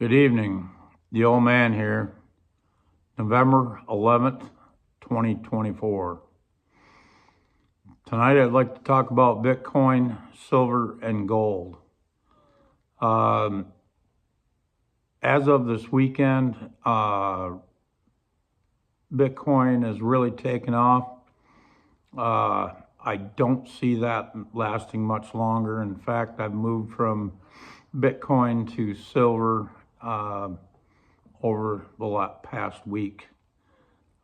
Good evening. The old man here, November 11th, 2024. Tonight I'd like to talk about Bitcoin, silver, and gold. As of this weekend, Bitcoin has really taken off. I don't see that lasting much longer. In fact, I've moved from Bitcoin to silver over the past week.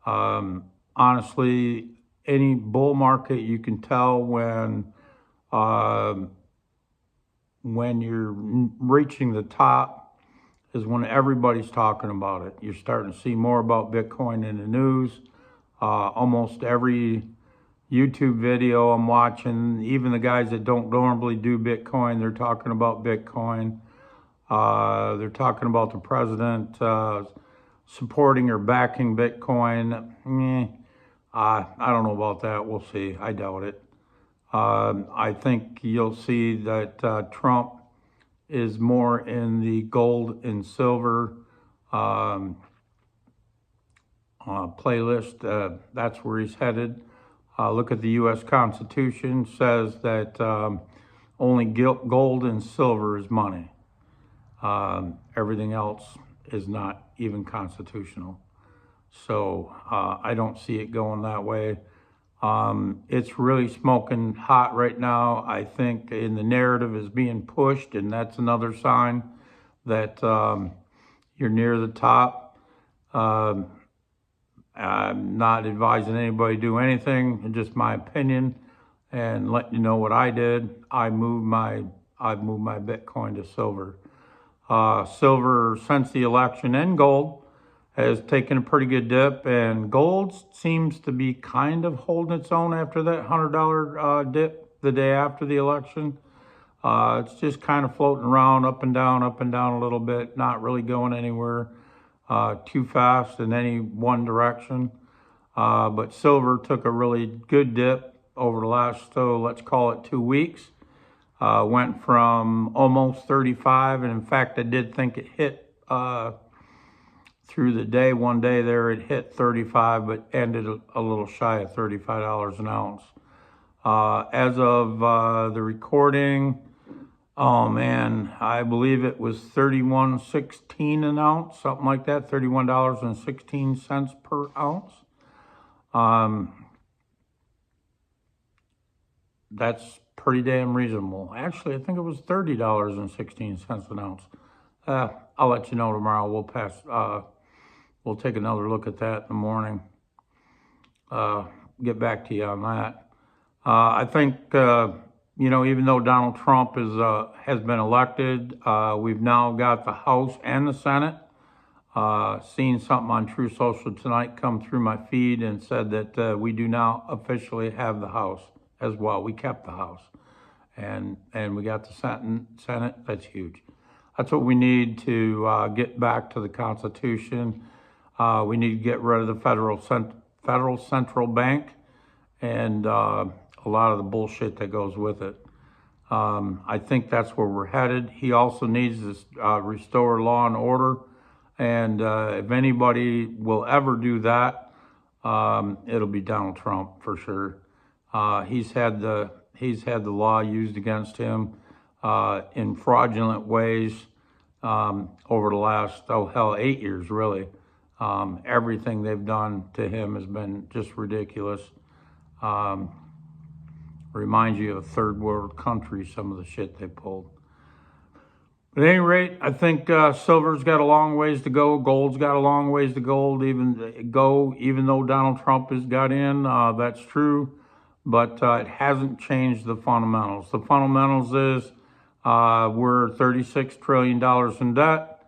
Honestly, any bull market, you can tell when you're reaching the top is when everybody's talking about it. You're starting to see more about Bitcoin in the news. Almost every YouTube video I'm watching, even the guys that don't normally do Bitcoin, they're talking about Bitcoin. They're talking about the president supporting or backing Bitcoin. I don't know about that. We'll see. I doubt it. I think you'll see that Trump is more in the gold and silver playlist. That's where he's headed. Look at the U.S. Constitution, says that only gold and silver is money. Everything else is not even constitutional. So I don't see it going that way. It's really smoking hot right now. I think the narrative is being pushed, and that's another sign that you're near the top. I'm not advising anybody to do anything, it's just my opinion, and letting you know what I did. I've moved my Bitcoin to silver. Silver, since the election, and gold has taken a pretty good dip, and gold seems to be kind of holding its own after that $100 dip the day after the election. It's just kind of floating around, up and down a little bit, not really going anywhere too fast in any one direction. But silver took a really good dip over the last, let's call it 2 weeks. Went from almost 35, and in fact, I did think it hit through the day. One day there, it hit 35, but ended a little shy of $35 an ounce. As of the recording, oh man, I believe it was $31.16 an ounce, something like that, $31.16 per ounce. That's pretty damn reasonable. Actually, I think it was $30.16 an ounce. I'll let you know tomorrow. We'll take another look at that in the morning. Get back to you on that. I think, even though Donald Trump has been elected, we've now got the House and the Senate. Seen something on True Social tonight come through my feed and said that we do now officially have the House as well. We kept the House, and we got the Senate. That's huge. That's what we need to get back to the Constitution. We need to get rid of the federal central bank and a lot of the bullshit that goes with it. I think that's where we're headed. He also needs to restore law and order. And if anybody will ever do that, it'll be Donald Trump for sure. He's had the law used against him in fraudulent ways over the last 8 years really. Everything they've done to him has been just ridiculous. Reminds you of third world countries, some of the shit they pulled. But at any rate, I think silver's got a long ways to go. Gold's got a long ways to go, even though Donald Trump has got in. That's true, but it hasn't changed the fundamentals. The fundamentals is we're $36 trillion in debt,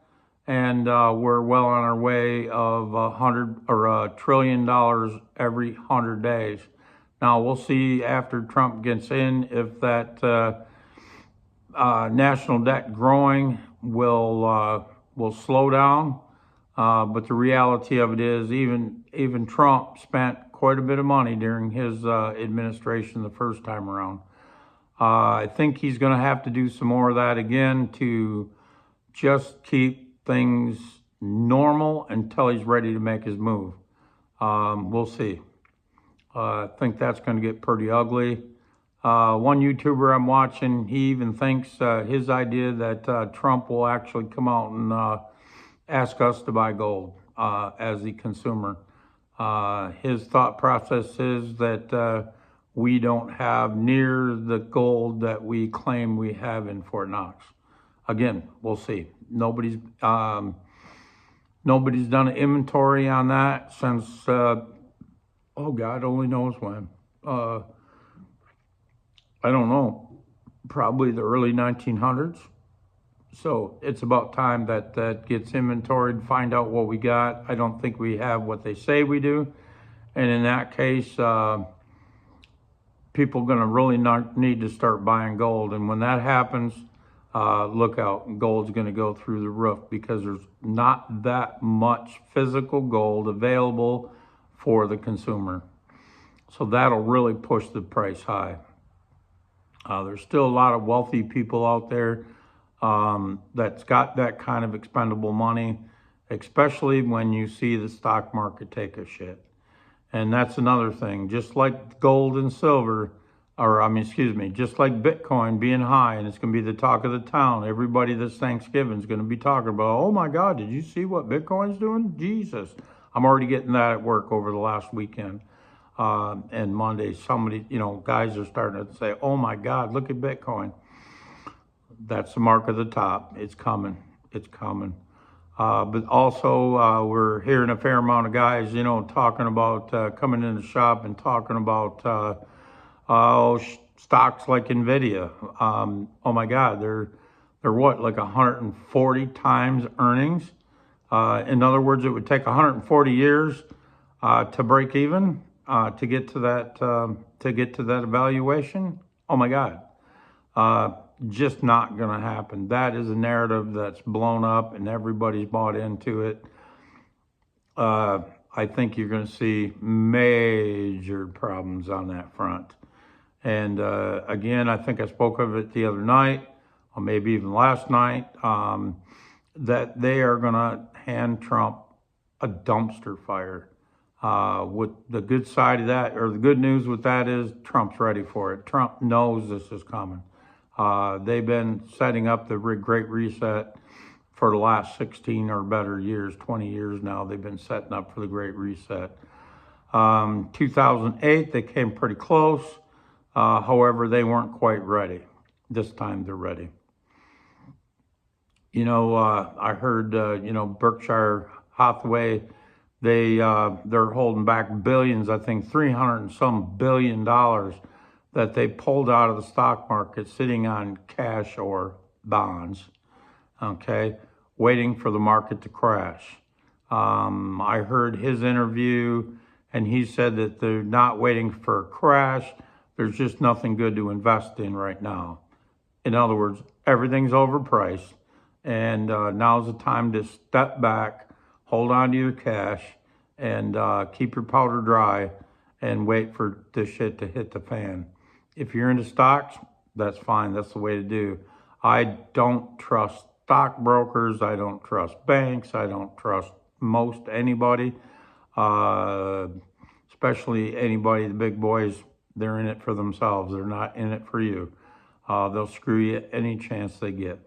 and we're well on our way of $1 trillion every 100 days. Now we'll see after Trump gets in if that national debt growing will slow down. But the reality of it is, even Trump spent quite a bit of money during his administration the first time around. I think he's going to have to do some more of that again to just keep things normal until he's ready to make his move. We'll see. I think that's going to get pretty ugly. One YouTuber I'm watching, he even thinks his idea that Trump will actually come out and ask us to buy gold as the consumer. His thought process is that we don't have near the gold that we claim we have in Fort Knox. Again, we'll see. Nobody's done an inventory on that since, oh God only knows when. I don't know, probably the early 1900s. So it's about time that that gets inventoried, find out what we got. I don't think we have what they say we do. And in that case, people are going to really not need to start buying gold. And when that happens, look out, gold's going to go through the roof because there's not that much physical gold available for the consumer. So that'll really push the price high. There's still a lot of wealthy people out there that's got that kind of expendable money, especially when you see the stock market take a shit. And that's another thing, just like gold and silver, just like Bitcoin being high, and it's going to be the talk of the town. Everybody this Thanksgiving is going to be talking about, oh my God, did you see what Bitcoin's doing? Jesus. I'm already getting that at work over the last weekend. And Monday, somebody, guys are starting to say, oh my God, look at Bitcoin. That's the mark of the top. It's coming. It's coming. But also, we're hearing a fair amount of guys, talking about coming in the shop and talking about stocks like NVIDIA. Oh my God, they're what, like 140 times earnings? In other words, it would take 140 years to break even. To get to that evaluation. Oh my God, just not going to happen. That is a narrative that's blown up and everybody's bought into it. I think you're going to see major problems on that front. And again, I think I spoke of it the other night, or maybe even last night, that they are going to hand Trump a dumpster fire. With the good side of that, or the good news with that is Trump's ready for it. Trump knows this is coming. They've been setting up the Great Reset for the last 16 or better years, 20 years now. They've been setting up for the Great Reset. 2008, they came pretty close. However, they weren't quite ready. This time they're ready. I heard, Berkshire Hathaway, they're holding back billions, I think $300 and some billion that they pulled out of the stock market sitting on cash or bonds, okay, waiting for the market to crash. I heard his interview and he said that they're not waiting for a crash. There's just nothing good to invest in right now. In other words, everything's overpriced and now's the time to step back, hold on to your cash, and keep your powder dry and wait for this shit to hit the fan. If you're into stocks, that's fine. That's the way to do. I don't trust stockbrokers. I don't trust banks. I don't trust most anybody, especially anybody, the big boys. They're in it for themselves. They're not in it for you. They'll screw you any chance they get.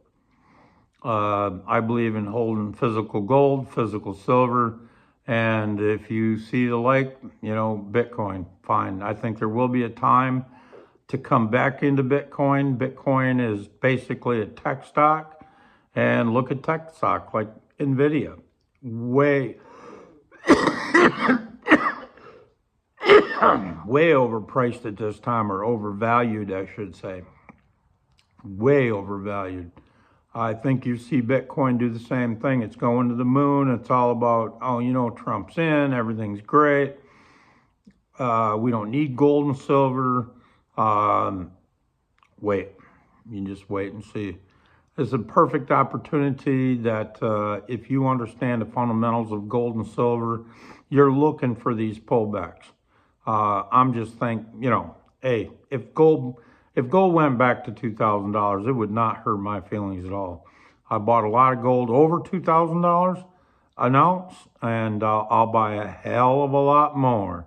I believe in holding physical gold, physical silver, and if you see the like, Bitcoin, fine. I think there will be a time to come back into Bitcoin. Bitcoin is basically a tech stock, and look at tech stock like NVIDIA. Way overpriced at this time, or overvalued, I should say. Way overvalued. I think you see Bitcoin do the same thing. It's going to the moon. It's all about, Trump's in, everything's great. We don't need gold and silver. Wait, you just wait and see. It's a perfect opportunity that if you understand the fundamentals of gold and silver, you're looking for these pullbacks. I'm just thinking, hey, if gold went back to $2,000, it would not hurt my feelings at all. I bought a lot of gold over $2,000 an ounce, and I'll buy a hell of a lot more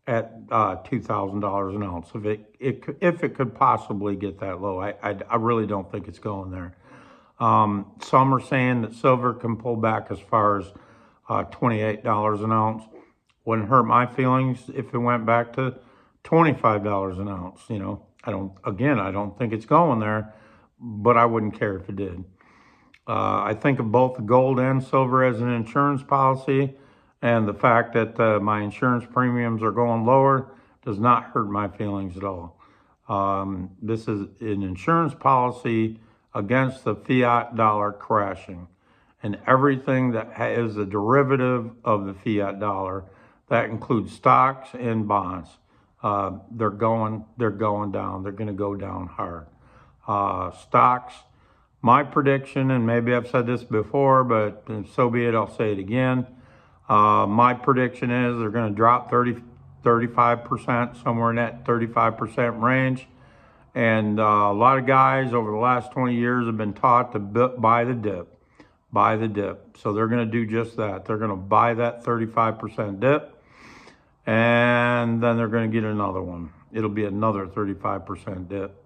at $2,000 an ounce if it could possibly get that low. I really don't think it's going there. Some are saying that silver can pull back as far as $28 an ounce. Wouldn't hurt my feelings if it went back to $25 an ounce. You know, I don't think it's going there, but I wouldn't care if it did. I think of both gold and silver as an insurance policy, and the fact that my insurance premiums are going lower does not hurt my feelings at all. This is an insurance policy against the fiat dollar crashing, and everything that is a derivative of the fiat dollar. That includes stocks and bonds. They're going down. They're going to go down hard. Stocks, my prediction, and maybe I've said this before, but so be it, I'll say it again. My prediction is they're going to drop 35%, somewhere in that 35% range. And a lot of guys over the last 20 years have been taught to buy the dip. Buy the dip. So they're going to do just that. They're going to buy that 35% dip, and then they're going to get another one. It'll be another 35% dip.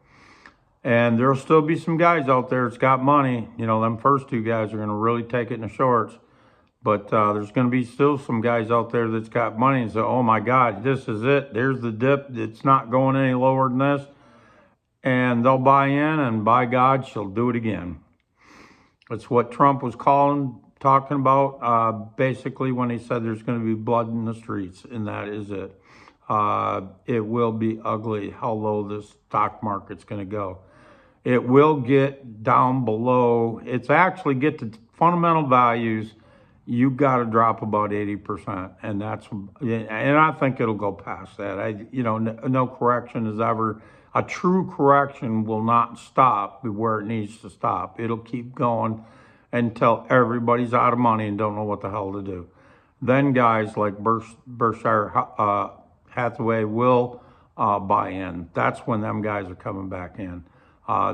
And there'll still be some guys out there that's got money. You know, them first two guys are going to really take it in the shorts. But there's going to be still some guys out there that's got money and say, oh my God, this is it. There's the dip. It's not going any lower than this. And they'll buy in, and by God, she'll do it again. That's what Trump was talking about, basically when he said there's going to be blood in the streets, and that is it. It will be ugly how low this stock market's going to go. It will get down below. It's actually get to fundamental values. You got to drop about 80%, and I think it'll go past that. No correction is ever. A true correction will not stop where it needs to stop. It'll keep going until everybody's out of money and don't know what the hell to do. Then guys like Berkshire Hathaway will buy in. That's when them guys are coming back in.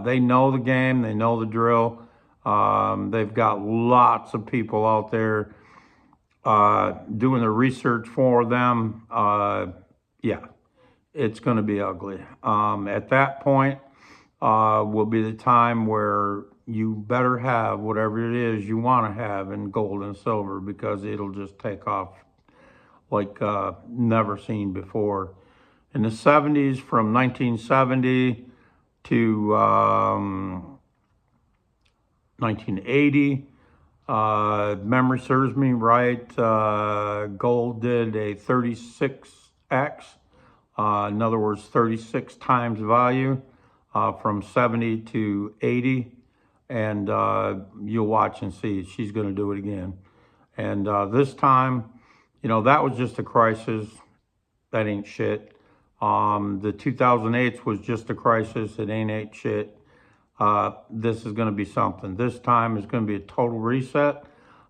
They know the game. They know the drill. They've got lots of people out there doing the research for them. Yeah. It's going to be ugly. At that point will be the time where you better have whatever it is you want to have in gold and silver, because it'll just take off like never seen before. In the 70s, from 1970 to 1980, memory serves me right, gold did a 36x. In other words, 36 times value from 70 to 80. And you'll watch and see. She's going to do it again. And this time, that was just a crisis. That ain't shit. The 2008 was just a crisis. It ain't shit. This is going to be something. This time is going to be a total reset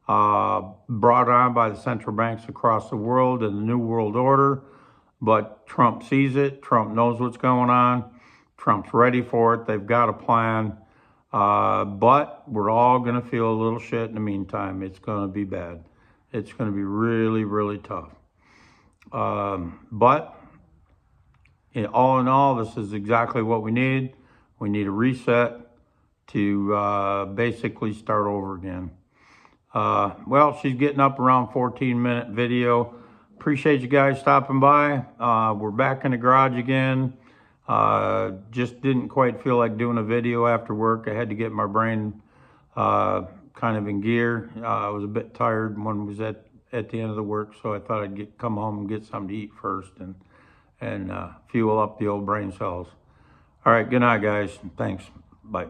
brought on by the central banks across the world and the New World Order. But Trump sees it. Trump knows what's going on. Trump's ready for it. They've got a plan. But we're all going to feel a little shit in the meantime. It's going to be bad. It's going to be really, really tough. But all in all, this is exactly what we need. We need a reset to basically start over again. Well, she's getting up around 14-minute video. Appreciate you guys stopping by. We're back in the garage again. Just didn't quite feel like doing a video after work. I had to get my brain kind of in gear. I was a bit tired when I was at the end of the work, so I thought I'd come home and get something to eat first and fuel up the old brain cells. All right, good night, guys. Thanks. Bye.